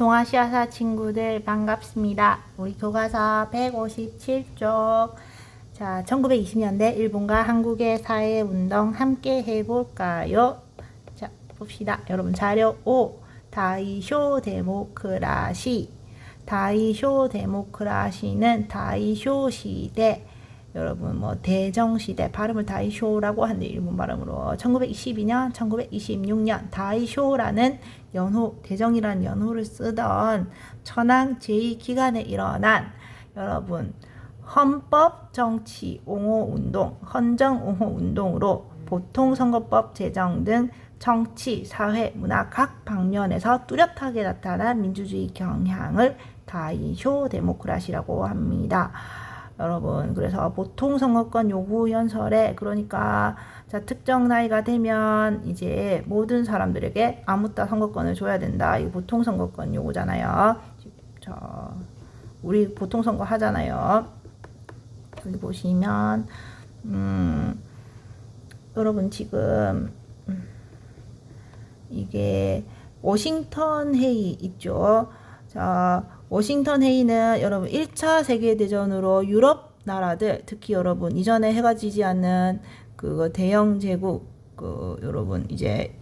동아시아사 친구들 반갑습니다. 우리 교과서 157쪽. 자, 1920년대 일본과 한국의 사회운동 함께 해볼까요? 자, 봅시다. 여러분 자료 5. 다이쇼 데모크라시. 다이쇼 데모크라시는 다이쇼 시대. 여러분 뭐 대정시대 발음을 다이쇼라고 하는데 일본 발음으로 1922년 1926년 다이쇼라는 연호 대정이라는 연호를 쓰던 천황 제2기간에 일어난 여러분 헌법 정치 옹호 운동 헌정 옹호 운동으로 보통선거법 제정 등 정치, 사회, 문화 각 방면에서 뚜렷하게 나타난 민주주의 경향을 다이쇼 데모크라시라고 합니다. 여러분 그래서 보통선거권 요구 연설에 그러니까 자 특정 나이가 되면 이제 모든 사람들에게 아무따 선거권을 줘야 된다. 이 보통선거권 요구잖아요. 자 우리 보통선거 하잖아요. 여기 보시면 여러분 지금 이게 워싱턴 회의 있죠. 자 워싱턴 회의는 여러분 1차 세계대전으로 유럽 나라들 특히 여러분 이전에 해가 지지 않는 그 대영 제국 여러분 이제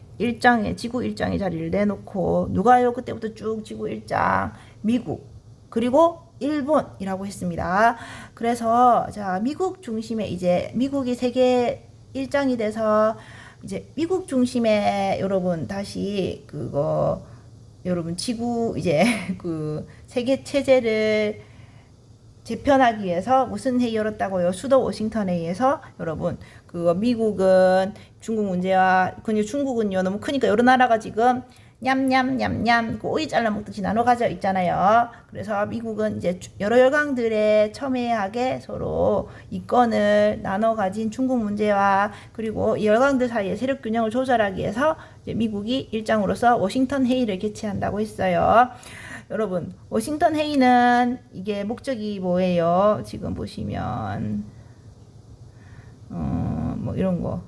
지구 일장의 자리를 내놓고 누가요? 그때부터 쭉 지구 일장 미국 그리고 일본이라고 했습니다. 그래서 자 미국 중심에 이제 미국이 세계 일장이 돼서 이제 미국 중심에 여러분 다시 여러분 지구 이제 그 세계 체제를 재편하기 위해서 무슨 회의 열었다고요? 수도 워싱턴 회의에서 여러분 미국은 중국 문제와 중국은요 너무 크니까 여러 나라가 지금 냠냠냠냠 오이 잘라 먹듯이 나눠 가져 있잖아요. 그래서 미국은 이제 여러 열강들의 첨예하게 서로 이권을 나눠 가진 중국 문제와 그리고 이 열강들 사이의 세력 균형을 조절하기 위해서 이제 미국이 일장으로서 워싱턴 회의를 개최한다고 했어요. 여러분 워싱턴 회의는 이게 목적이 뭐예요? 지금 보시면 뭐 이런 거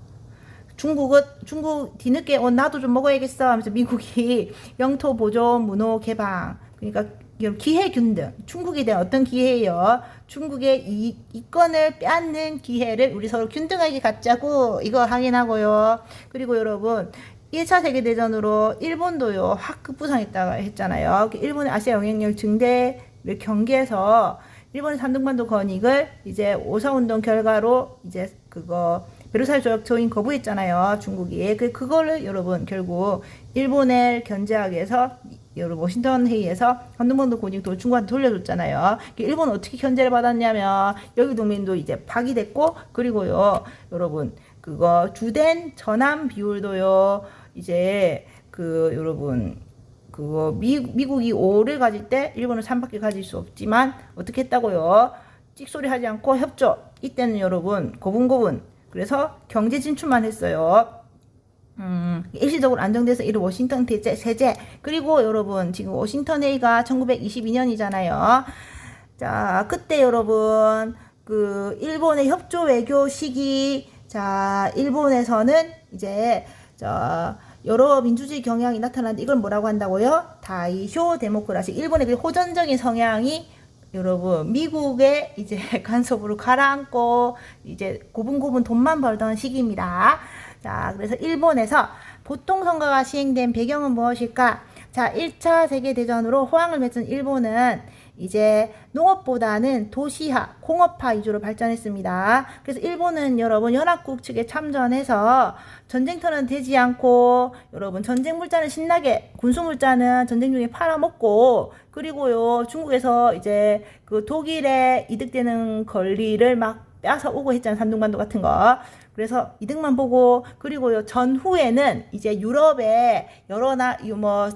중국 뒤늦게 나도 좀 먹어야겠어 하면서 미국이 영토 보존 문호 개방 그러니까 기회 균등 중국에 대한 어떤 기회예요? 중국의 이권을 빼앗는 기회를 우리 서로 균등하게 갖자고 이거 확인하고요. 그리고 여러분 1차 세계대전으로 일본도요 확 급부상했다가 했잖아요. 일본의 아시아 영향력 증대를 경계해서 일본의 산둥반도 건익을 이제 오사운동 결과로 이제 베르사유 조약 조인 거부했잖아요. 중국이. 그거를 여러분 결국 일본을 견제하기 위해서 여러분 워싱턴 회의에서 산둥반도 건익도 중국한테 돌려줬잖아요. 일본은 어떻게 견제를 받았냐면 여기 동맹도 이제 파기됐고 그리고요 여러분 주된 전함 비율도요 이제 여러분 미국이 5를 가질 때 일본은 3밖에 가질 수 없지만 어떻게 했다고요? 찍소리 하지 않고 협조. 이때는 여러분 고분고분 그래서 경제 진출만 했어요. 일시적으로 안정돼서 이를 워싱턴 세제. 그리고 여러분 지금 워싱턴 회의가 1922년이잖아요. 자 그때 여러분 일본의 협조 외교 시기 자 일본에서는 이제 여러 민주주의 경향이 나타나는데 이걸 뭐라고 한다고요? 다이쇼 데모크라시. 일본의 호전적인 성향이 여러분 미국의 이제 간섭으로 가라앉고 이제 고분고분 돈만 벌던 시기입니다. 자 그래서 일본에서 보통선거가 시행된 배경은 무엇일까? 자 1차 세계대전으로 호황을 맺은 일본은 이제 농업보다는 도시화, 공업화 위주로 발전했습니다. 그래서 일본은 여러분 연합국 측에 참전해서 전쟁터는 되지 않고 여러분 전쟁 물자는 신나게 군수 물자는 전쟁 중에 팔아먹고 그리고요 중국에서 이제 독일에 이득되는 권리를 막 빼앗아 오고 했잖아요. 산둥반도 같은 거. 그래서 이득만 보고 그리고요 전후에는 이제 유럽의 여러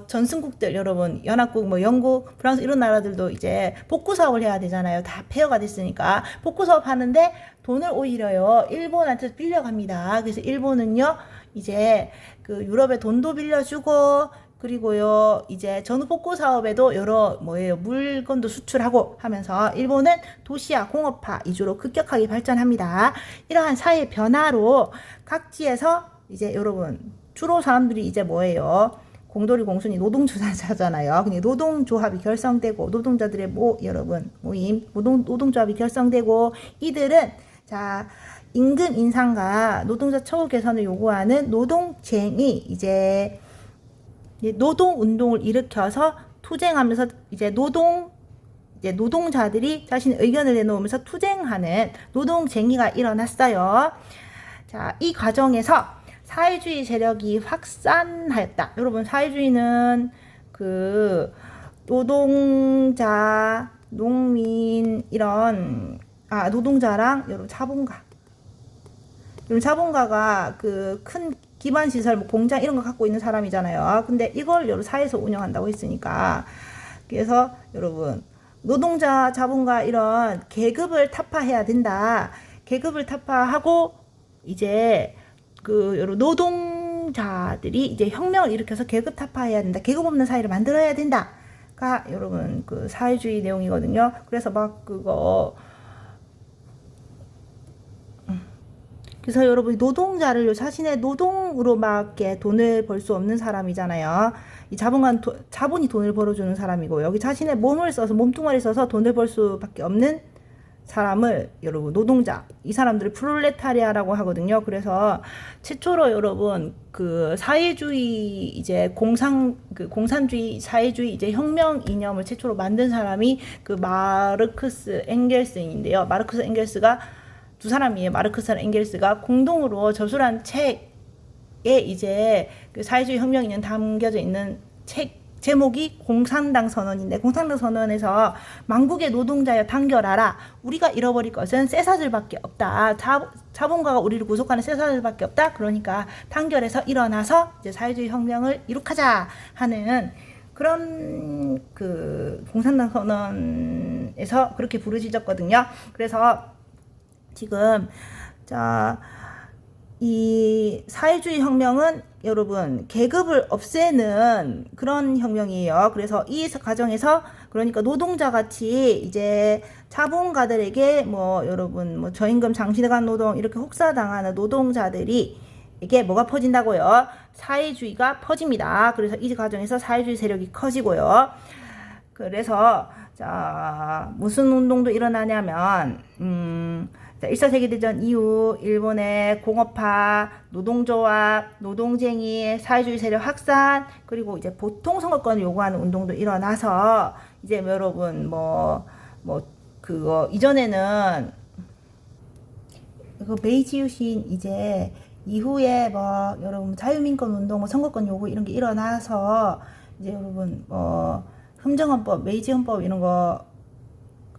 전승국들 여러분 연합국 영국 프랑스 이런 나라들도 이제 복구 사업을 해야 되잖아요. 다 폐허가 됐으니까 복구 사업 하는데 돈을 오히려요 일본한테 빌려갑니다. 그래서 일본은요 이제 유럽에 돈도 빌려주고 그리고요 이제 전후 복구 사업에도 여러 물건도 수출하고 하면서 일본은 도시화 공업화 위주로 급격하게 발전합니다. 이러한 사회 변화로 각지에서 이제 여러분 주로 사람들이 이제 공돌이 공순이 노동조사자잖아요. 근데 노동조합이 결성되고 노동자들의 모임 노동조합이 결성되고 이들은 자 임금 인상과 노동자 처우 개선을 요구하는 노동쟁이 이제 노동 운동을 일으켜서 투쟁하면서 이제 노동자들이 자신의 의견을 내놓으면서 투쟁하는 노동쟁의가 일어났어요. 자, 이 과정에서 사회주의 세력이 확산하였다. 여러분, 사회주의는 그 노동자, 농민 이런 노동자랑 여러분 자본가가 그 큰 기반 시설, 뭐 공장 이런 거 갖고 있는 사람이잖아요. 근데 이걸 여러분 사회에서 운영한다고 했으니까 그래서 여러분 노동자, 자본가 이런 계급을 타파해야 된다. 계급을 타파하고 이제 그 여러분 노동자들이 이제 혁명을 일으켜서 계급 타파해야 된다. 계급 없는 사회를 만들어야 된다가 여러분 그 사회주의 내용이거든요. 그래서 막 그래서 여러분 노동자를 자신의 노동으로밖에 돈을 벌 수 없는 사람이잖아요. 이 자본이 돈을 벌어주는 사람이고 여기 자신의 몸뚱아리 써서 돈을 벌 수밖에 없는 사람을 여러분 노동자, 이 사람들을 프롤레타리아라고 하거든요. 그래서 최초로 여러분 그 사회주의 이제 공산주의 사회주의 이제 혁명 이념을 최초로 만든 사람이 그 마르크스 엥겔스인데요. 마르크스 엥겔스가 두 사람이에요. 마르크스랑 엥겔스가 공동으로 저술한 책에 이제 그 사회주의 혁명 이념 담겨져 있는 책 제목이 공산당 선언인데 공산당 선언에서 만국의 노동자여 단결하라. 우리가 잃어버릴 것은 쇠사슬밖에 없다. 자본가가 우리를 구속하는 쇠사슬밖에 없다. 그러니까 단결해서 일어나서 이제 사회주의 혁명을 이룩하자 하는 그런 그 공산당 선언에서 그렇게 부르짖었거든요. 그래서 지금 이 사회주의 혁명은 여러분 계급을 없애는 그런 혁명이에요. 그래서 이 과정에서 그러니까 노동자같이 이제 자본가들에게 뭐 여러분 뭐 저임금 장시간 노동 이렇게 혹사당하는 노동자들이 이게 뭐가 퍼진다고요? 사회주의가 퍼집니다. 그래서 이 과정에서 사회주의 세력이 커지고요. 그래서 자 무슨 운동도 일어나냐면 1차 세계대전 이후 일본의 공업화, 노동조합, 노동쟁이, 사회주의 세력 확산, 그리고 이제 보통 선거권을 요구하는 운동도 일어나서 이제 여러분 그거 이전에는 그 메이지 유신 이제 이후에 뭐 여러분 자유민권 운동, 선거권 요구 이런 게 일어나서 이제 여러분 흠정헌법, 메이지 헌법 이런 거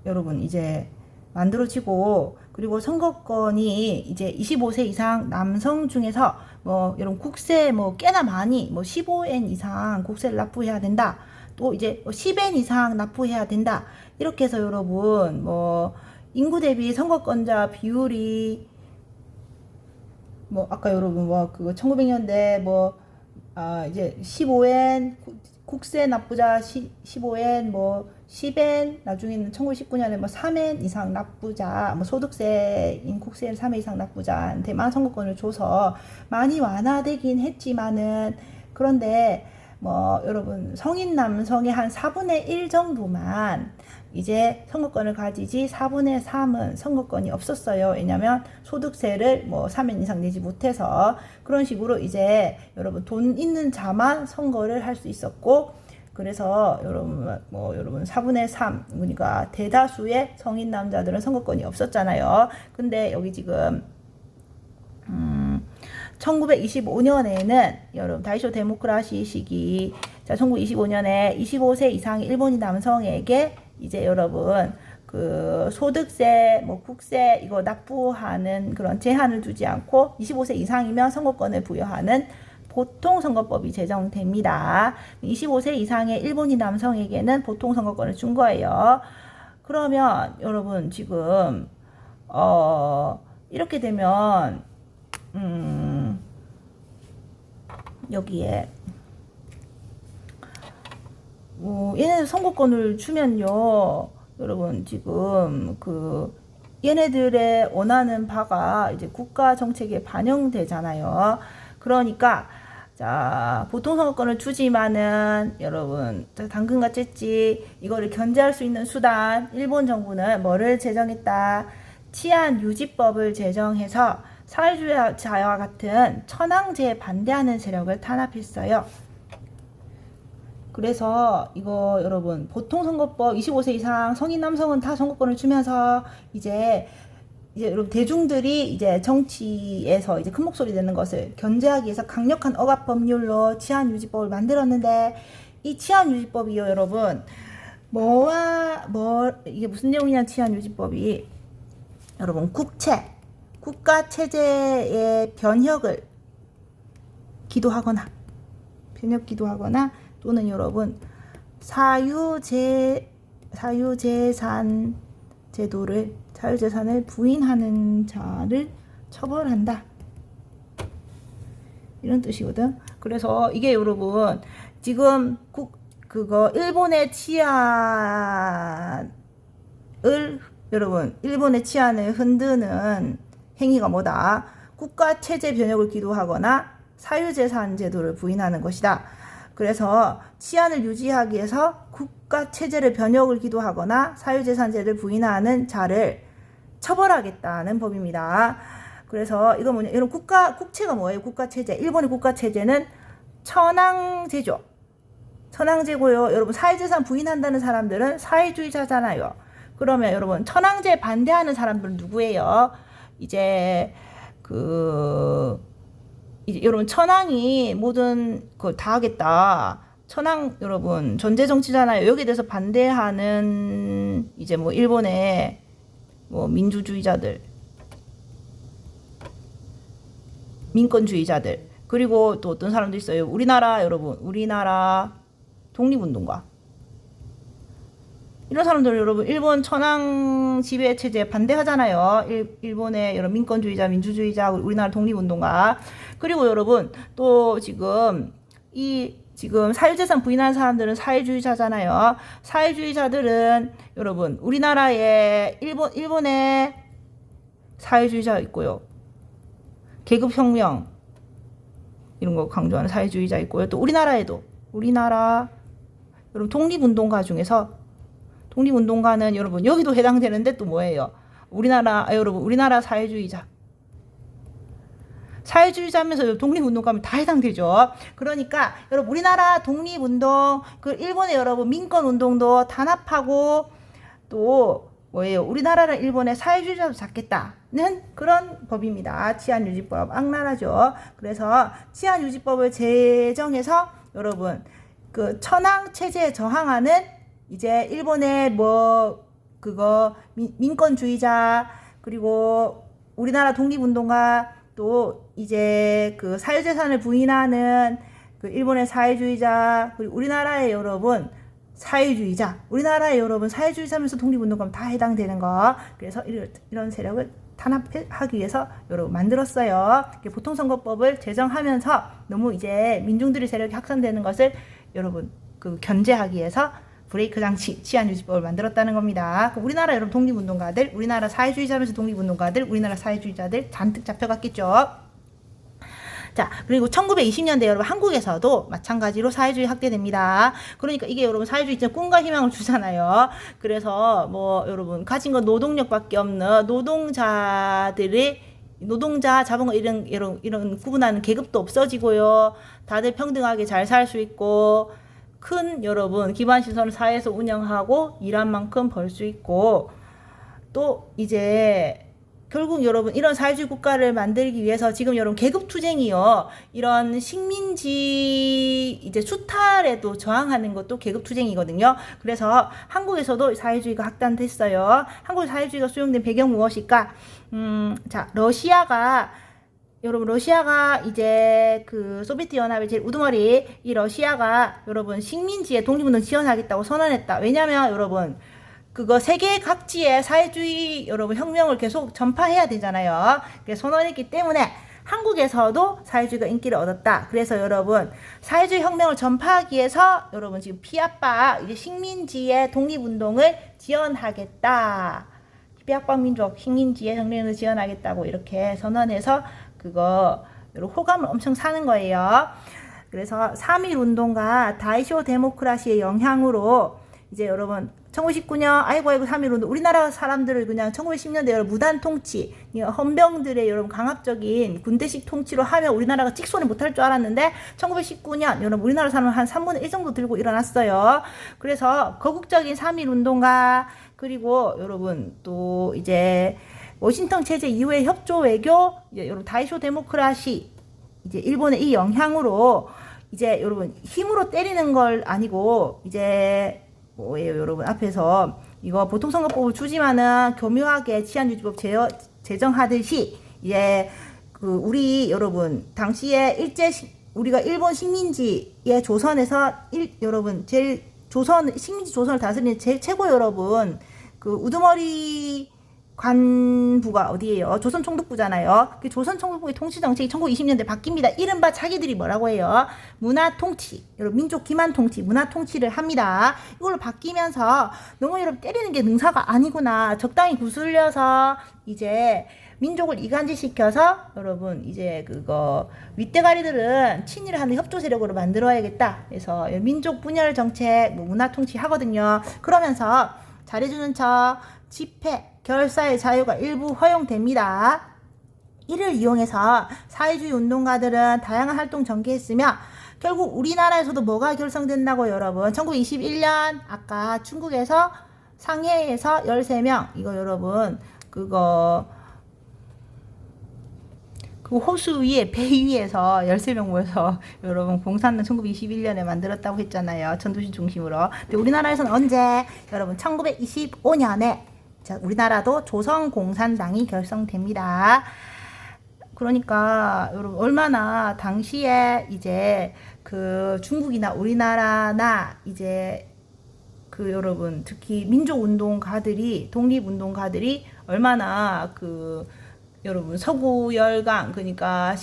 여러분 이제 만들어지고 그리고 선거권이 이제 25세 이상 남성 중에서 뭐 여러분 국세 뭐 꽤나 많이 뭐 15엔 이상 국세를 납부해야 된다. 또 이제 10엔 이상 납부해야 된다. 이렇게 해서 여러분 뭐 인구 대비 선거권자 비율이 뭐 아까 여러분 뭐 그거 1900년대 이제 15엔 국세 납부자 15엔 뭐 10엔 나중에는 1919년에 뭐 3엔 이상 납부자 뭐 소득세인 국세엔 3엔 이상 납부자한테만 선거권을 줘서 많이 완화되긴 했지만은 그런데 뭐 여러분 성인 남성의 한 4분의 1 정도만 이제 선거권을 가지지 4분의 3은 선거권이 없었어요. 왜냐면 소득세를 뭐 3엔 이상 내지 못해서 그런 식으로 이제 여러분 돈 있는 자만 선거를 할 수 있었고 그래서 여러분 4분의 3 그러니까 대다수의 성인 남자들은 선거권이 없었잖아요. 근데 여기 지금 1925년에는 여러분 다이쇼 데모크라시 시기 1925년에 25세 이상의 일본인 남성에게 이제 여러분 그 소득세 뭐 국세 이거 납부하는 그런 제한을 두지 않고 25세 이상이면 선거권을 부여하는 보통선거법이 제정됩니다. 25세 이상의 일본인 남성에게는 보통선거권을 준 거예요. 그러면 여러분 지금 이렇게 되면 여기에 얘네들 선거권을 주면요 여러분 지금 그 얘네들의 원하는 바가 이제 국가 정책에 반영되잖아요. 그러니까 자, 보통 선거권을 주지만은 여러분 당근과 째찌 이거를 견제할 수 있는 수단, 일본 정부는 뭐를 제정했다? 치안 유지법을 제정해서 사회주의자와 같은 천황제에 반대하는 세력을 탄압했어요. 그래서 이거 여러분 보통 선거법 25세 이상 성인 남성은 다 선거권을 주면서 이제 여러분 대중들이 이제 정치에서 이제 큰 목소리 내는 것을 견제하기 위해서 강력한 억압 법률로 치안유지법을 만들었는데, 이 치안유지법이요 여러분 이게 무슨 내용이냐, 치안유지법이 여러분 국가 체제의 변혁을 기도하거나 또는 여러분 사유재산을 부인하는 자를 처벌한다, 이런 뜻이거든. 그래서 이게 여러분 지금 일본의 치안을 흔드는 행위가 뭐다? 국가 체제 변혁을 기도하거나 사유재산 제도를 부인하는 것이다. 그래서 치안을 유지하기 위해서 국가 체제를 변혁을 기도하거나 사유재산제를 부인하는 자를 처벌하겠다는 법입니다. 그래서 이거 뭐냐, 이런 국체가 뭐예요? 국가체제. 일본의 국가체제는 천황제죠. 천황제고요. 여러분 사유재산 부인한다는 사람들은 사회주의자잖아요. 그러면 여러분 천황제에 반대하는 사람들은 누구예요? 이제 여러분 천황이 모든 걸 다 하겠다. 천황 여러분 전제 정치잖아요. 여기에 대해서 반대하는 이제 뭐 일본의 뭐 민주주의자들, 민권주의자들, 그리고 또 어떤 사람도 있어요. 우리나라 독립운동가, 이런 사람들 여러분 일본 천황 지배 체제에 반대하잖아요. 일본의 여러 민권주의자, 민주주의자, 우리나라 독립운동가. 그리고 여러분 또 지금 사유재산 부인하는 사람들은 사회주의자잖아요. 사회주의자들은 여러분 우리나라에 일본의 사회주의자 있고요. 계급혁명 이런 거 강조하는 사회주의자 있고요. 또 우리나라 여러분 독립운동가 중에서 독립운동가는 여러분 여기도 해당되는데 또 뭐예요? 우리나라 사회주의자면서 독립운동가면 다 해당되죠. 그러니까 여러분 우리나라 독립운동, 일본의 여러분 민권운동도 단합하고 또 뭐예요? 우리나라를 일본의 사회주의자로 잡겠다는 그런 법입니다. 치안유지법. 악랄하죠. 그래서 치안유지법을 제정해서 여러분 천황 체제에 저항하는 이제 일본의 민권주의자, 그리고 우리나라 독립운동가, 또 이제 사유재산을 부인하는 일본의 사회주의자, 그리고 우리나라의 여러분 사회주의자면서 독립운동가면 다 해당되는 거. 그래서 이런 세력을 탄압하기 위해서 여러분 만들었어요. 보통선거법을 제정하면서 너무 이제 민중들의 세력이 확산되는 것을 여러분 견제하기 위해서 브레이크 장치, 치안유지법을 만들었다는 겁니다. 우리나라 여러분 독립운동가들, 우리나라 사회주의자면서 독립운동가들, 우리나라 사회주의자들 잔뜩 잡혀갔겠죠. 자, 그리고 1920년대 여러분 한국에서도 마찬가지로 사회주의 확대됩니다. 그러니까 이게 여러분 사회주의 진짜 꿈과 희망을 주잖아요. 그래서 뭐 여러분 가진 건 노동력밖에 없는 노동자, 자본가 이런 구분하는 계급도 없어지고요. 다들 평등하게 잘 살 수 있고, 큰 여러분 기반시설을 사회에서 운영하고 일한 만큼 벌 수 있고, 또 이제 결국 여러분 이런 사회주의 국가를 만들기 위해서 지금 여러분 계급투쟁이요, 이런 식민지 이제 수탈에도 저항하는 것도 계급투쟁이거든요. 그래서 한국에서도 사회주의가 확산됐어요. 한국 사회주의가 수용된 배경 무엇일까? 자, 러시아가 이제 소비에트 연합의 제일 우두머리, 이 러시아가 여러분 식민지에 독립운동 지원하겠다고 선언했다. 왜냐면 여러분 세계 각지의 사회주의 여러분 혁명을 계속 전파해야 되잖아요. 그래서 선언했기 때문에 한국에서도 사회주의가 인기를 얻었다. 그래서 여러분 사회주의 혁명을 전파하기 위해서 여러분 지금 피아파 이제 식민지의 독립운동을 지원하겠다. 피아파 민족 식민지의 혁명을 지원하겠다고 이렇게 선언해서 여러분 호감을 엄청 사는 거예요. 그래서 3.1 운동과 다이쇼 데모크라시의 영향으로 이제 여러분 1919년 아이고 3.1 운동 우리나라 사람들을 그냥 1910년대 여러분 무단 통치 헌병들의 여러분 강압적인 군대식 통치로 하면 우리나라가 찍소리 못할 줄 알았는데 1919년 여러분 우리나라 사람은 한 3분의 1 정도 들고 일어났어요. 그래서 거국적인 3.1 운동가 그리고 여러분 또 이제 워싱턴 체제 이후의 협조 외교 이제 여러분 다이쇼 데모크라시 이제 일본의 이 영향으로 이제 여러분 힘으로 때리는 걸 아니고 이제 뭐예요 여러분 앞에서 이거 보통선거법을 주지만은 교묘하게 치안유지법 제정하듯이 이제 그 우리 여러분 당시에 우리가 일본 식민지의 조선에서 여러분 제일 식민지 조선을 다스리는 제일 최고 여러분 그 우두머리 관부가 어디예요? 조선총독부잖아요. 그 조선총독부의 통치정책이 1920년대 바뀝니다. 이른바 자기들이 뭐라고 해요? 문화통치, 여러분 민족 기만 통치, 문화통치를 합니다. 이걸로 바뀌면서 너무 여러분 때리는 게 능사가 아니구나. 적당히 구슬려서 이제 민족을 이간질시켜서 여러분 이제 그거 윗대가리들은 친일을 하는 협조 세력으로 만들어야겠다. 그래서 민족 분열 정책, 문화통치 하거든요. 그러면서 잘해주는 척 집회 결사의 자유가 일부 허용됩니다. 이를 이용해서 사회주의 운동가들은 다양한 활동 전개했으며 결국 우리나라에서도 뭐가 결성된다고 여러분 1921년 아까 중국에서 상해에서 13명 이거 여러분 그거 그 호수 위에 배 위에서 13명 모여서 여러분 공산당 1921년에 만들었다고 했잖아요. 전도시 중심으로. 근데 우리나라에서는 언제? 여러분 1925년에 자, 우리나라도 조선공산당이 결성됩니다. 그러니까 여러분 얼마나 당시에 이제 그 중국이나 우리나라나 이제 그 여러분 특히 민족운동가들이 독립운동가들이 얼마나 그 여러분 서구 열강 그러니까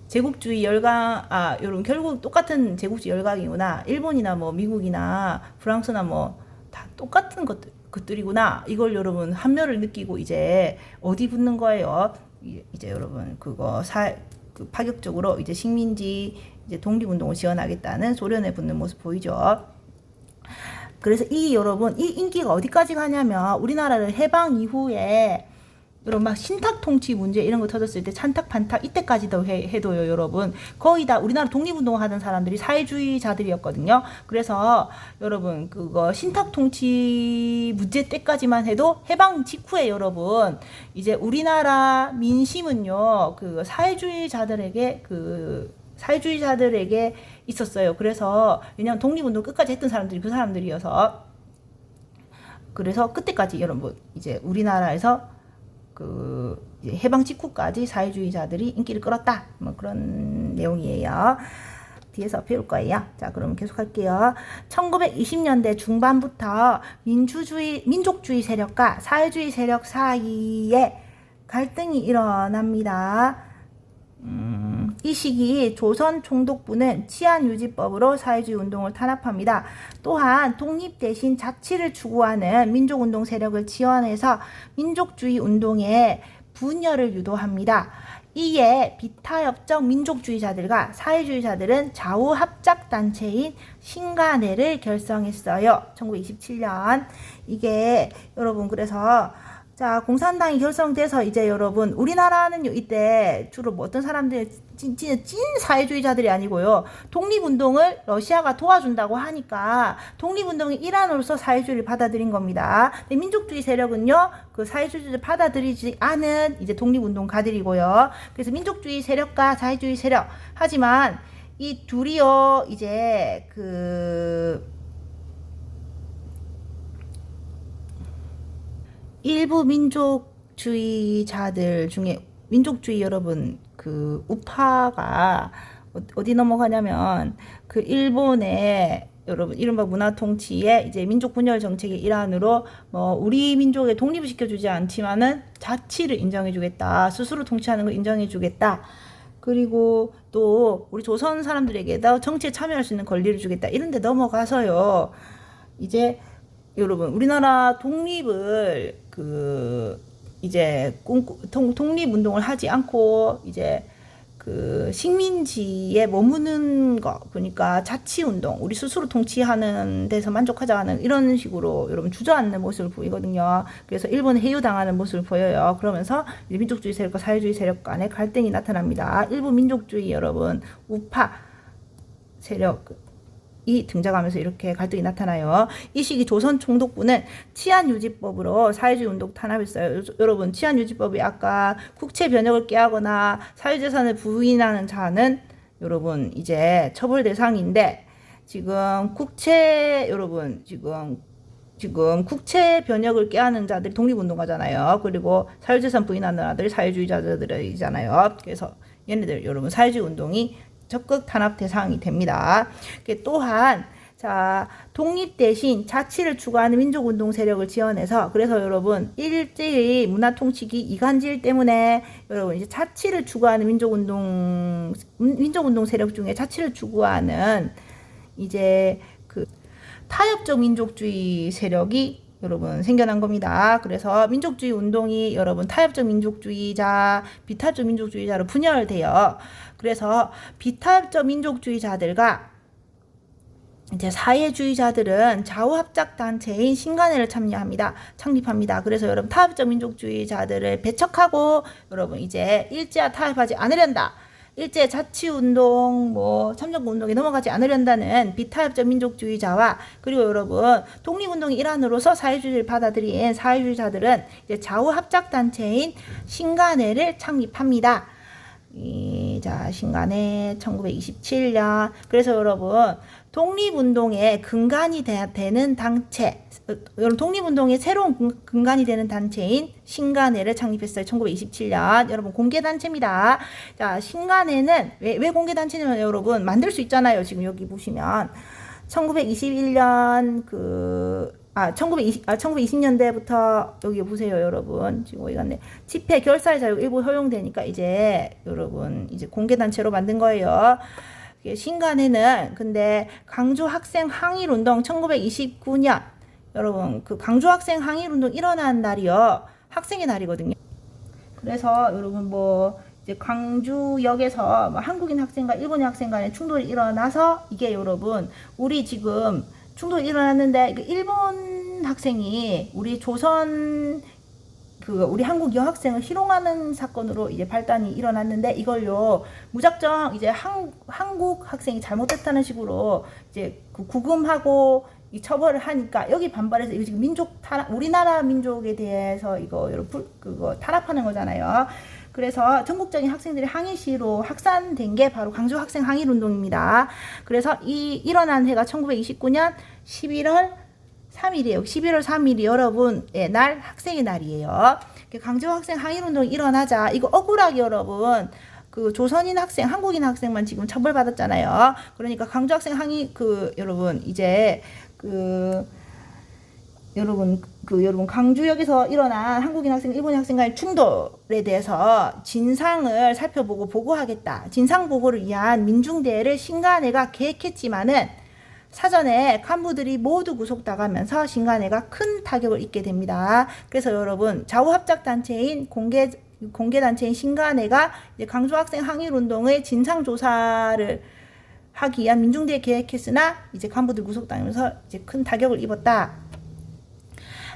제국주의 열강 여러분 결국 똑같은 제국주의 열강이구나. 일본이나 뭐 미국이나 프랑스나 뭐 다 똑같은 것들이구나. 이걸 여러분 한멸을 느끼고 이제 어디 붙는 거예요? 이제 여러분 그거 파격적으로 이제 식민지 이제 독립운동을 지원하겠다는 소련에 붙는 모습 보이죠. 그래서 여러분 이 인기가 어디까지 가냐면 우리나라를 해방 이후에 여러분 막 신탁 통치 문제 이런 거 터졌을 때 찬탁 반탁 이때까지도 해도요 여러분 거의 다 우리나라 독립운동 하던 사람들이 사회주의자들이었거든요. 그래서 여러분 그거 신탁 통치 문제 때까지만 해도 해방 직후에 여러분 이제 우리나라 민심은요 그 사회주의자들에게 있었어요. 그래서 왜냐면 독립운동 끝까지 했던 사람들이 그 사람들이어서 그래서 그때까지 여러분 이제 우리나라에서 그 해방 직후까지 사회주의자들이 인기를 끌었다. 뭐 그런 내용이에요. 뒤에서 배울 거예요. 자, 그럼 계속 할게요. 1920년대 중반부터 민족주의 세력과 사회주의 세력 사이에 갈등이 일어납니다. 이 시기 조선총독부는 치안유지법으로 사회주의 운동을 탄압합니다. 또한 독립 대신 자치를 추구하는 민족운동 세력을 지원해서 민족주의 운동에 분열을 유도합니다. 이에 비타협적 민족주의자들과 사회주의자들은 좌우합작단체인 신간회를 결성했어요. 1927년. 이게 여러분 그래서 자, 공산당이 결성돼서 이제 여러분 우리나라는요 이때 주로 뭐 어떤 사람들 진짜 찐 사회주의자들이 아니고요 독립운동을 러시아가 도와준다고 하니까 독립운동의 일환으로서 사회주의를 받아들인 겁니다. 근데 민족주의 세력은요 그 사회주의를 받아들이지 않은 이제 독립운동가들이고요. 그래서 민족주의 세력과 사회주의 세력 하지만 이 둘이요 이제 일부 민족주의자들 중에 민족주의 여러분 그 우파가 어디 넘어가냐면 그 일본의 여러분 이른바 문화통치의 이제 민족 분열 정책의 일환으로 뭐 우리 민족의 독립을 시켜주지 않지만은 자치를 인정해주겠다. 스스로 통치하는 걸 인정해주겠다. 그리고 또 우리 조선 사람들에게도 정치에 참여할 수 있는 권리를 주겠다. 이런 데 넘어가서요. 이제 여러분 우리나라 독립을 이제 독립운동을 하지 않고 이제 그 식민지에 머무는 거, 그러니까 자치운동, 우리 스스로 통치하는 데서 만족하자 는 이런 식으로 여러분 주저앉는 모습을 보이거든요. 그래서 일본은 해유당하는 모습을 보여요. 그러면서 민족주의 세력과 사회주의 세력 간의 갈등이 나타납니다. 일부 민족주의 여러분 우파 세력 이 등장하면서 이렇게 갈등이 나타나요. 이 시기 조선 총독부는 치안유지법으로 사회주의 운동 탄압했어요. 여러분 치안유지법이 아까 국채 변역을 깨하거나 사유재산을 부인하는 자는 여러분 이제 처벌 대상인데 지금 국채 여러분 지금 국채 변역을 깨하는 자들이 독립운동가잖아요. 그리고 사유재산 부인하는 아들이 사회주의자들이잖아요. 그래서 얘네들 여러분 사회주의 운동이 적극 탄압 대상이 됩니다. 또한 자 독립 대신 자치를 추구하는 민족운동 세력을 지원해서 그래서 여러분 일제히 문화통치기 이간질 때문에 여러분 이제 자치를 추구하는 민족운동 세력 중에 자치를 추구하는 이제 그 타협적 민족주의 세력이 여러분 생겨난 겁니다. 그래서 민족주의 운동이 여러분 타협적 민족주의자, 비타협적 민족주의자로 분열돼요. 그래서 비타협적 민족주의자들과 이제 사회주의자들은 좌우합작 단체인 신간회를 창립합니다. 그래서 여러분 타협적 민족주의자들을 배척하고 여러분 이제 일제와 타협하지 않으련다. 일제 자치운동, 참정운동에 넘어가지 않으련다는 비타협적 민족주의자와 그리고 여러분 독립운동의 일환으로서 사회주의를 받아들인 사회주의자들은 이제 좌우합작단체인 신간회를 창립합니다. 자, 신간회 1927년. 그래서 여러분 독립운동의 근간이 되는 단체, 여러분 독립운동의 새로운 근간이 되는 단체인 신간회를 창립했어요. 1927년. 여러분 공개단체입니다. 자, 신간회는 왜 공개단체냐면 여러분 만들 수 있잖아요. 지금 여기 보시면 1921년 1920년대부터 여기 보세요, 여러분. 지금 어디 갔네. 집회 결사의 자유가 일부 허용되니까 이제 여러분 이제 공개단체로 만든 거예요. 신간회는 근데 강주 학생 항일 운동 1929년 여러분 그 강주 학생 항일 운동 일어난 날이요. 학생의 날이거든요. 그래서 여러분 이제 광주역에서 한국인 학생과 일본인 학생 간의 충돌이 일어나서 이게 여러분 우리 지금 충돌이 일어났는데 일본 학생이 우리 조선 우리 한국 여학생을 희롱하는 사건으로 이제 발단이 일어났는데 이걸요 무작정 이제 한국 학생이 잘못했다는 식으로 이제 구금하고 이 처벌을 하니까 여기 반발해서 이거 지금 민족 탄압 우리나라 민족에 대해서 이거 여러분 그거 탄압하는 거잖아요. 그래서 전국적인 학생들이 항의 시로 확산된 게 바로 강주 학생 항일 운동입니다. 그래서 이 일어난 해가 1929년 11월 3일이에요. 11월 3일이 여러분의 날 학생의 날이에요. 강주 학생 항일 운동이 일어나자 이거 억울하게 여러분 그 조선인 학생, 한국인 학생만 지금 처벌받았잖아요. 그러니까 강주 학생 항의 여러분 이제 여러분 강주역에서 일어난 한국인 학생, 일본인 학생 간의 충돌에 대해서 진상을 살펴보고 보고하겠다. 진상 보고를 위한 민중대회를 신간회가 계획했지만은 사전에 간부들이 모두 구속당하면서 신간회가 큰 타격을 입게 됩니다. 그래서 여러분 좌우합작단체인 공개단체인 신간회가 이제 강주 학생 항일 운동의 진상 조사를 하기 위한 민중대회 계획했으나 이제 간부들 구속당하면서 이제 큰 타격을 입었다.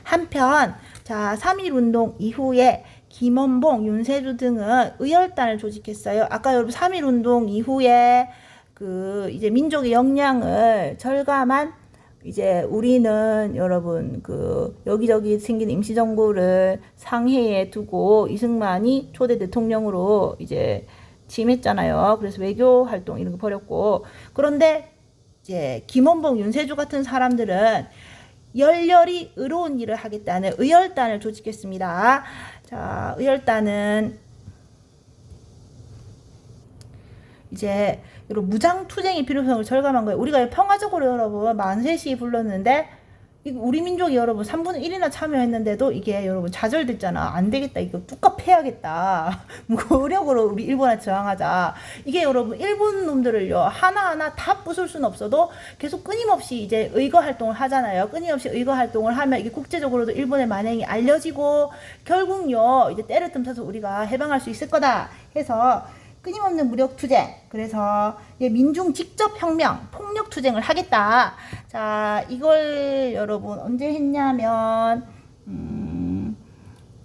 한편 자 3.1운동 이후에 김원봉, 윤세주 등은 의열단을 조직했어요. 아까 여러분 3.1운동 이후에 이제 민족의 역량을 절감한 이제 우리는 여러분 여기저기 생긴 임시정부를 상해에 두고 이승만이 초대 대통령으로 이제 취임했잖아요. 그래서 외교 활동 이런 거 벌였고 그런데 이제 김원봉, 윤세주 같은 사람들은 열렬히 의로운 일을 하겠다는 의열단을 조직했습니다. 자, 의열단은 이제 여러분 무장투쟁의 필요성을 절감한 거예요. 우리가 평화적으로 여러분 만세시 불렀는데 우리 민족이 여러분 3분의 1이나 참여했는데도 이게 여러분 좌절됐잖아. 안 되겠다. 이거 뚝갑 해야겠다. 무력으로 우리 일본에 저항하자. 이게 여러분 일본 놈들을요 하나하나 다 부술 수는 없어도 계속 끊임없이 이제 의거 활동을 하잖아요. 끊임없이 의거 활동을 하면 이게 국제적으로도 일본의 만행이 알려지고 결국요 이제 때를 틈타서 우리가 해방할 수 있을 거다 해서 끊임없는 무력 투쟁. 그래서 민중 직접 혁명, 폭력 투쟁을 하겠다. 자, 이걸 여러분 언제 했냐면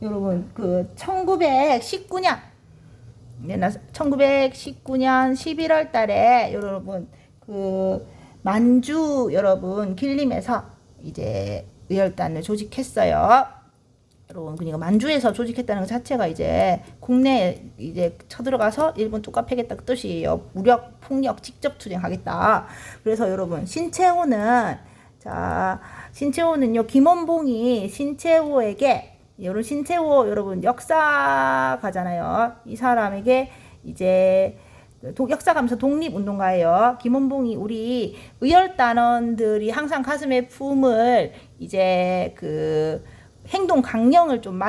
여러분 그 1919년 1919년 11월 달에 여러분 그 만주 여러분 길림에서 이제 의열단을 조직했어요. 여러분 그러니까 만주에서 조직했다는 것 자체가 이제 국내에 이제 쳐들어가서 일본 뚜까 패겠다 그 뜻이에요. 무력 폭력 직접 투쟁하겠다. 그래서 여러분 신채호는 자 신채호는요 김원봉이 신채호에게 여러분 신채호 여러분 역사가잖아요. 이 사람에게 이제 역사가면서 독립운동가예요. 김원봉이 우리 의열단원들이 항상 가슴에 품을 이제 그 행동 강령을 좀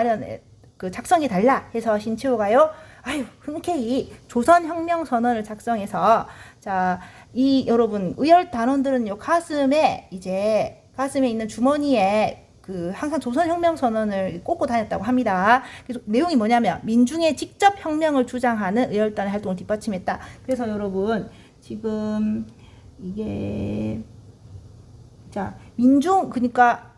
작성해 달라 해서 신채호가요. 아유 흔쾌히 조선혁명선언을 작성해서 자 이 여러분 의열단원들은요 가슴에 있는 주머니에 그 항상 조선혁명선언을 꽂고 다녔다고 합니다. 그래서 내용이 뭐냐면 민중의 직접 혁명을 주장하는 의열단의 활동을 뒷받침했다. 그래서 여러분 지금 이게 자 민중 그러니까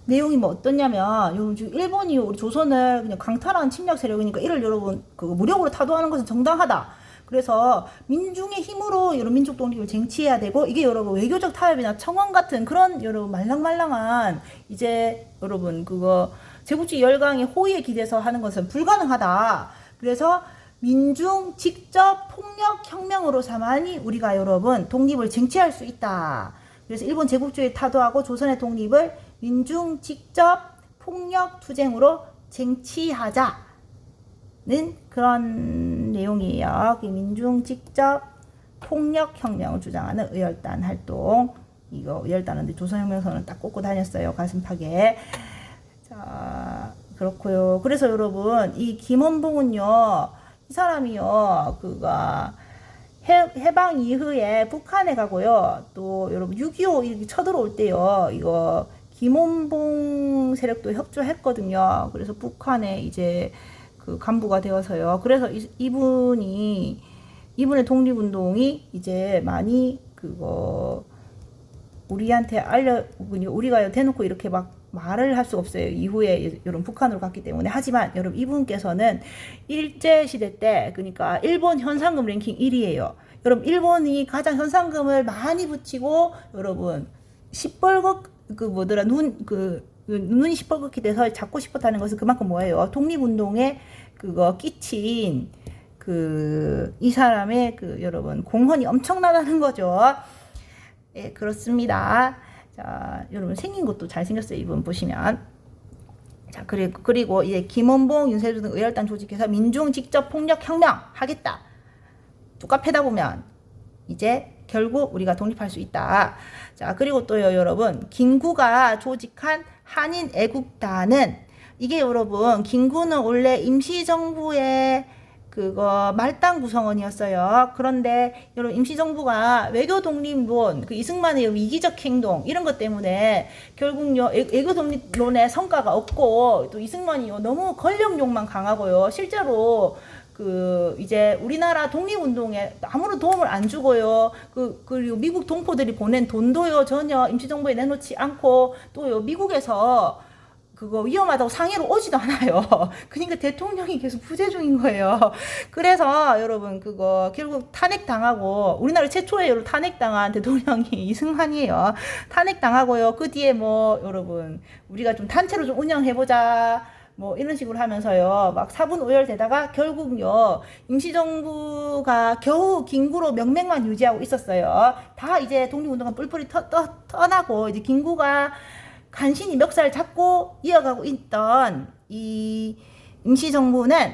내용이 뭐 어떠냐면 여러분 지금 일본이 우리 조선을 그냥 강탈한 침략 세력이니까 이를 여러분 그 무력으로 타도하는 것은 정당하다. 그래서 민중의 힘으로 여러분 민족 독립을 쟁취해야 되고 이게 여러분 외교적 타협이나 청원 같은 그런 여러분 말랑말랑한 이제 여러분 그거 제국주의 열강의 호의에 기대서 하는 것은 불가능하다. 그래서 민중 직접 폭력 혁명으로 삼아니 우리가 여러분 독립을 쟁취할 수 있다. 그래서 일본 제국주의 타도하고 조선의 독립을 민중 직접 폭력 투쟁으로 쟁취하자. 는 그런 내용이에요. 민중 직접 폭력 혁명을 주장하는 의열단 활동. 이거 의열단은 조선혁명선언 딱 꽂고 다녔어요. 가슴팍에. 자, 그렇고요. 그래서 여러분 이 김원봉은요, 이 사람이요, 해방 이후에 북한에 가고요. 또 여러분 6.25 이렇게 쳐들어올 때요, 이거 김원봉 세력도 협조했거든요. 그래서 북한에 이제 그 간부가 되어서요. 그래서 이분의 독립운동이 이제 많이 우리한테 우리가 대놓고 이렇게 막 말을 할 수 없어요. 이후에 여러분 북한으로 갔기 때문에. 하지만 여러분 이분께서는 일제시대 때 그러니까 일본 현상금 랭킹 1위예요. 여러분 일본이 가장 현상금을 많이 붙이고 여러분 시뻘겋 눈이 시뻘겋게 돼서 잡고 싶었다는 것은 그만큼 뭐예요? 독립운동에 끼친 이 사람의 여러분 공헌이 엄청나다는 거죠. 예, 그렇습니다. 자, 여러분 생긴 것도 잘생겼어요. 이분 보시면. 자, 그리고 이제 김원봉, 윤세주 등 의열단 조직해서 민중 직접 폭력 혁명 하겠다. 뚜까 패다 보면 이제 결국 우리가 독립할 수 있다. 자, 그리고 또요, 여러분, 김구가 조직한 한인 애국단은 이게 여러분, 김구는 원래 임시정부의 말단 구성원이었어요. 그런데 여러분 임시정부가 외교 독립론, 이승만의 위기적 행동 이런 것 때문에 결국요 외교 독립론의 성과가 없고 또 이승만이요 너무 권력욕만 강하고요 실제로 이제 우리나라 독립운동에 아무런 도움을 안 주고요. 그리고 미국 동포들이 보낸 돈도요 전혀 임시정부에 내놓지 않고 또요 미국에서 위험하다고 상해로 오지도 않아요. 그러니까 대통령이 계속 부재 중인 거예요. 그래서 여러분 결국 탄핵당하고 우리나라 최초의 여러분 탄핵당한 대통령이 이승만이에요. 탄핵당하고요. 그 뒤에 여러분 우리가 좀 단체로 좀 운영해보자. 이런 식으로 하면서요. 막 사분오열 되다가 결국요. 임시정부가 겨우 김구로 명맥만 유지하고 있었어요. 다 이제 독립운동가 뿔뿔이 떠나고 이제 김구가 간신히 멱살 잡고 이어가고 있던 이 임시정부는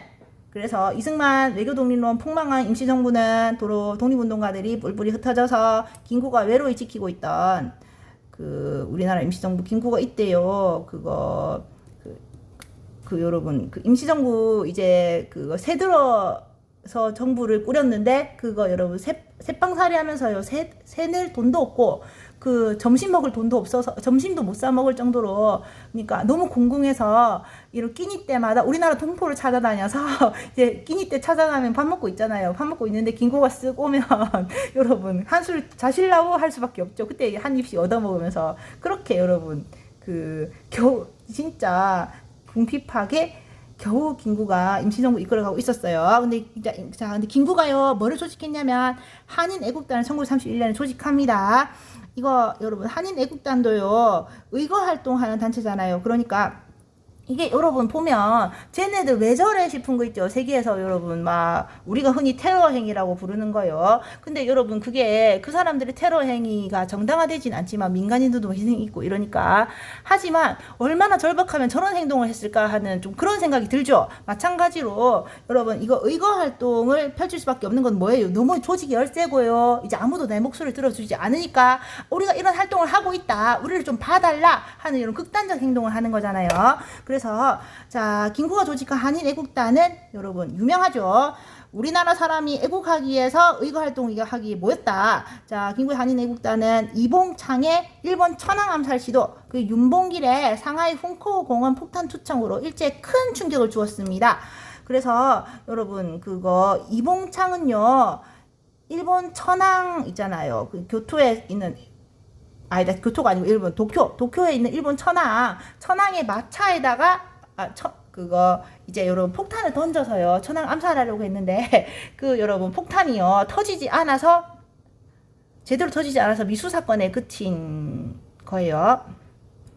그래서 이승만 외교독립론 폭망한 임시정부는 도로 독립운동가들이 뿔뿔이 흩어져서 김구가 외로이 지키고 있던 우리나라 임시정부 김구가 있대요. 여러분 임시정부 이제 새들어서 정부를 꾸렸는데 여러분 새빵살이 하면서요 새 낼 돈도 없고 그 점심 먹을 돈도 없어서 점심도 못 사 먹을 정도로 그러니까 너무 궁금해서 이런 끼니 때마다 우리나라 동포를 찾아다녀서 이제 끼니 때 찾아가면 밥 먹고 있잖아요. 밥 먹고 있는데 김구가 쓱 오면 여러분 한술 자실라고 할 수밖에 없죠. 그때 한 입씩 얻어 먹으면서 그렇게 여러분 그 겨우 진짜 궁핍하게 겨우 김구가 임시정부 이끌어가고 있었어요. 근데 근데 김구가요 뭐를 조직했냐면 한인 애국단을 1931년에 조직합니다. 이거 여러분 한인 애국단도요 의거 활동하는 단체잖아요. 그러니까 이게 여러분 보면 쟤네들 왜 저래 싶은 거 있죠. 세계에서 여러분 막 우리가 흔히 테러 행위라고 부르는 거요. 근데 여러분 그게 그 사람들의 테러 행위가 정당화되진 않지만 민간인들도 희생이 있고 이러니까 하지만 얼마나 절박하면 저런 행동을 했을까 하는 좀 그런 생각이 들죠. 마찬가지로 여러분 이거 의거 활동을 펼칠 수밖에 없는 건 뭐예요? 너무 조직이 열세고요. 이제 아무도 내 목소리를 들어주지 않으니까 우리가 이런 활동을 하고 있다. 우리를 좀 봐달라 하는 이런 극단적 행동을 하는 거잖아요. 그래서 자 김구가 조직한 한인 애국단은 여러분 유명하죠. 우리나라 사람이 애국하기 위해서 의거 활동을 하기 위해 모였다. 자 김구의 한인 애국단은 이봉창의 일본 천황 암살 시도 그 윤봉길의 상하이 훈코 공원 폭탄 투척으로 일제에 큰 충격을 주었습니다. 그래서 여러분 그거 이봉창은요 일본 천황 있잖아요. 그 교토에 있는 아니다 교토가 아니고 일본 도쿄에 있는 일본 천황의 마차에다가 그거 이제 여러분 폭탄을 던져서요 천황 암살하려고 했는데 그 여러분 폭탄이요 제대로 터지지 않아서 미수 사건에 그친 거예요.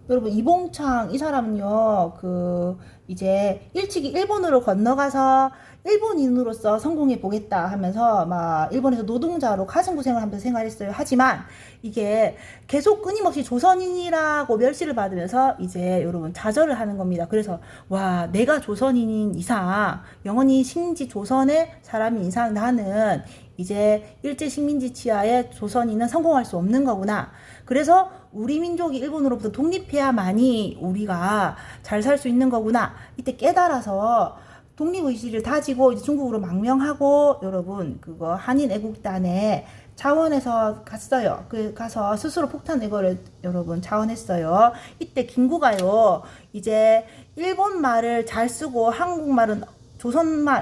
여러분 이봉창 이 사람은요 그 이제 일찍이 일본으로 건너가서 일본인으로서 성공해 보겠다 하면서 막 일본에서 노동자로 가슴고생을 하면서 생활했어요. 하지만 이게 계속 끊임없이 조선인이라고 멸시를 받으면서 이제 여러분 좌절을 하는 겁니다. 그래서 와 내가 조선인인 이상 영원히 식민지 조선의 사람인 이상 나는 이제 일제 식민지 치하에 조선인은 성공할 수 없는 거구나. 그래서 우리 민족이 일본으로부터 독립해야만이 우리가 잘 살 수 있는 거구나. 이때 깨달아서 독립의식을 다지고 이제 중국으로 망명하고 여러분 그거 한인 애국단에 자원해서 갔어요. 가서 스스로 폭탄 의거를 여러분 자원했어요. 이때 김구가요 이제 일본 말을 잘 쓰고 한국말은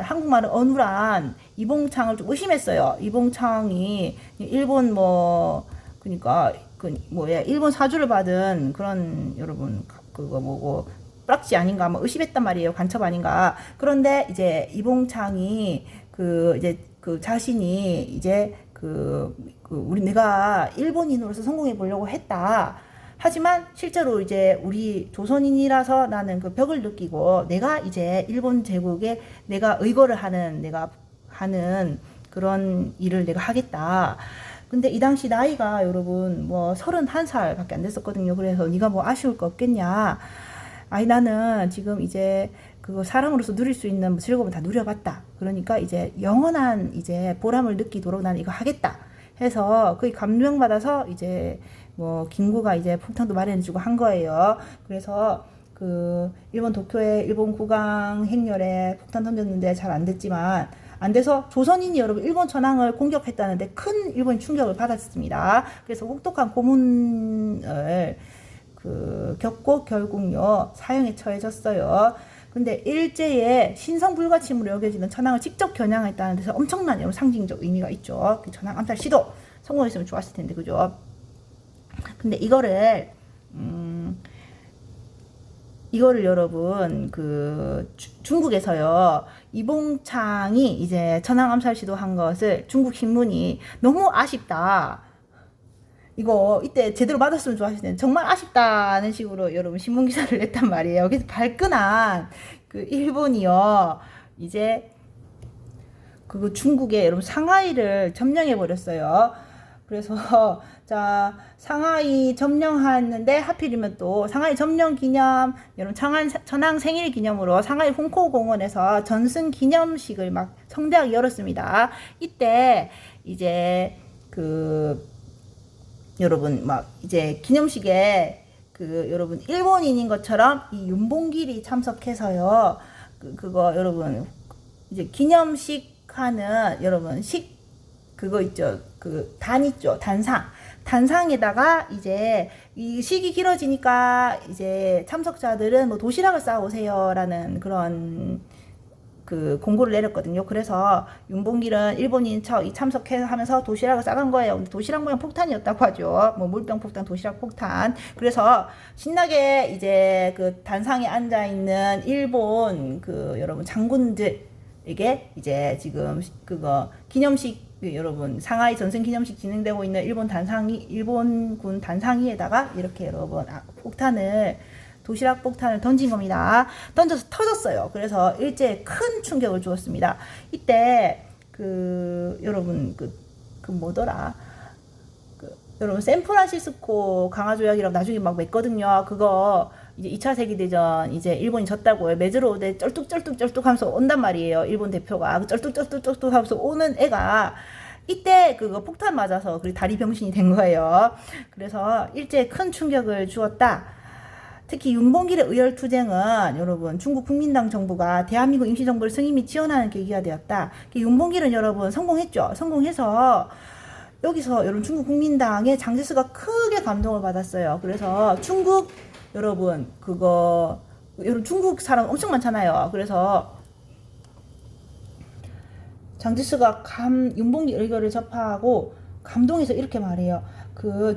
한국말은 어눌한 이봉창을 좀 의심했어요. 이봉창이 일본 그러니까 일본 사주를 받은 그런 여러분 그거 뭐고 뿌락지 아닌가 의심했단 말이에요. 간첩 아닌가. 그런데 이제 이봉창이 자신이 이제 내가 일본인으로서 성공해 보려고 했다. 하지만 실제로 이제 우리 조선인이라서 나는 그 벽을 느끼고 내가 이제 일본 제국에 내가 의거를 내가 하는 그런 일을 내가 하겠다. 근데 이 당시 나이가 여러분 31살밖에 안 됐었거든요. 그래서 네가 아쉬울 거 없겠냐. 아니 나는 지금 이제 그거 사람으로서 누릴 수 있는 즐거움을 다 누려봤다. 그러니까 이제 영원한 이제 보람을 느끼도록 나는 이거 하겠다. 해서 거의 감명받아서 이제 김구가 이제 폭탄도 마련해주고 한 거예요. 그래서 그 일본 도쿄의 일본 국왕 행렬에 폭탄 던졌는데 잘 안 됐지만 안 돼서 조선인이 여러분 일본 천황을 공격했다는데 큰 일본 충격을 받았습니다. 그래서 혹독한 고문을 겪고 결국요 사형에 처해졌어요. 근데 일제의 신성불가침으로 여겨지는 천황을 직접 겨냥했다는 데서 엄청난 여러분 상징적 의미가 있죠. 그 천황 암살 시도 성공했으면 좋았을 텐데 그죠? 근데 이거를 여러분 중국에서요 이봉창이 이제 천황 암살 시도한 것을 중국 신문이 너무 아쉽다. 이거 이때 제대로 받았으면 좋았을 텐데 정말 아쉽다는 식으로 여러분 신문 기사를 냈단 말이에요. 그래서 발끈한 일본이요 이제 중국에 여러분 상하이를 점령해 버렸어요. 그래서 자 상하이 점령했는데 하필이면 또 상하이 점령 기념 여러분 천황 생일 기념으로 상하이 훈코 공원에서 전승 기념식을 막 성대하게 열었습니다. 이때 이제 여러분 이제 기념식에 여러분 일본인인 것처럼 이 윤봉길이 참석해서요 그거 여러분 이제 기념식 하는 여러분 그거 있죠 단 있죠 단상에다가 이제 이 시기 길어지니까 이제 참석자들은 뭐 도시락을 싸오세요라는 그런 그 공고를 내렸거든요. 그래서 윤봉길은 일본인 척 참석해서 하면서 도시락을 싸간 거예요. 도시락 모양 폭탄이었다고 하죠. 뭐 물병 폭탄, 도시락 폭탄. 그래서 신나게 이제 그 단상에 앉아 있는 일본 그 여러분 장군들에게 이제 지금 그거 기념식 여러분 상하이 전승 기념식 진행되고 있는 일본군 단상위에다가 이렇게 여러분 도시락 폭탄을 던진 겁니다. 던져서 터졌어요. 그래서 일제에 큰 충격을 주었습니다. 이때 여러분 뭐더라? 여러분 샌프란시스코 강화조약이라고 나중에 막 맺거든요. 그거 이제 2차 세계대전 이제 일본이 졌다고 메드로우대 쩔뚝쩔뚝 하면서 온단 말이에요. 일본 대표가 쩔뚝쩔뚝 하면서 오는 애가 이때 그거 폭탄 맞아서 다리 병신이 된 거예요. 그래서 일제에 큰 충격을 주었다. 특히 윤봉길의 의열투쟁은 여러분 중국 국민당 정부가 대한민국 임시정부를 승인 및 지원하는 계기가 되었다. 윤봉길은 여러분 성공했죠. 성공해서 여기서 여러분 중국 국민당의 장제스가 크게 감동을 받았어요. 그래서 여러분 중국 사람 엄청 많잖아요. 그래서 장제스가 윤봉길 의거를 접하고 감동해서 이렇게 말해요.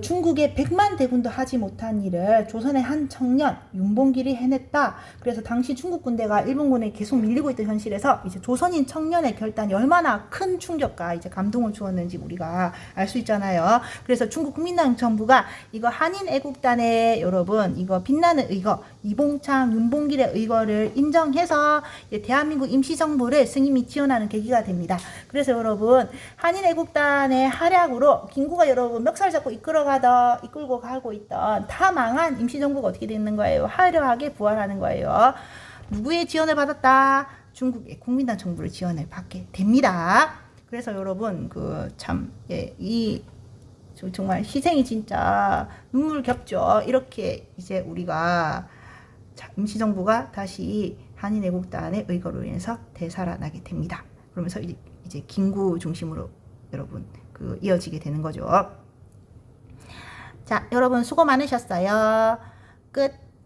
중국의 100만 대군도 하지 못한 일을 조선의 한 청년 윤봉길이 해냈다. 그래서 당시 중국 군대가 일본군에 계속 밀리고 있던 현실에서 이제 조선인 청년의 결단이 얼마나 큰 충격과 이제 감동을 주었는지 우리가 알 수 있잖아요. 그래서 중국 국민당 정부가 이거 한인 애국단의 여러분 이거 빛나는 의거 이봉창 윤봉길의 의거를 인정해서 이제 대한민국 임시정부를 승인 및 지원하는 계기가 됩니다. 그래서 여러분 한인 애국단의 활약으로 김구가 여러분 멱살 잡고 이끌고 가고 있던 다 망한 임시정부가 어떻게 되는 거예요? 화려하게 부활하는 거예요. 누구의 지원을 받았다? 중국의 국민당 정부를 지원을 받게 됩니다. 그래서 여러분 정말 희생이 진짜 눈물겹죠. 이렇게 이제 우리가 임시정부가 다시 한인애국단의 의거로 인해서 되살아나게 됩니다. 그러면서 이제 김구 중심으로 여러분 이어지게 되는 거죠. 자, 여러분 수고 많으셨어요. 끝.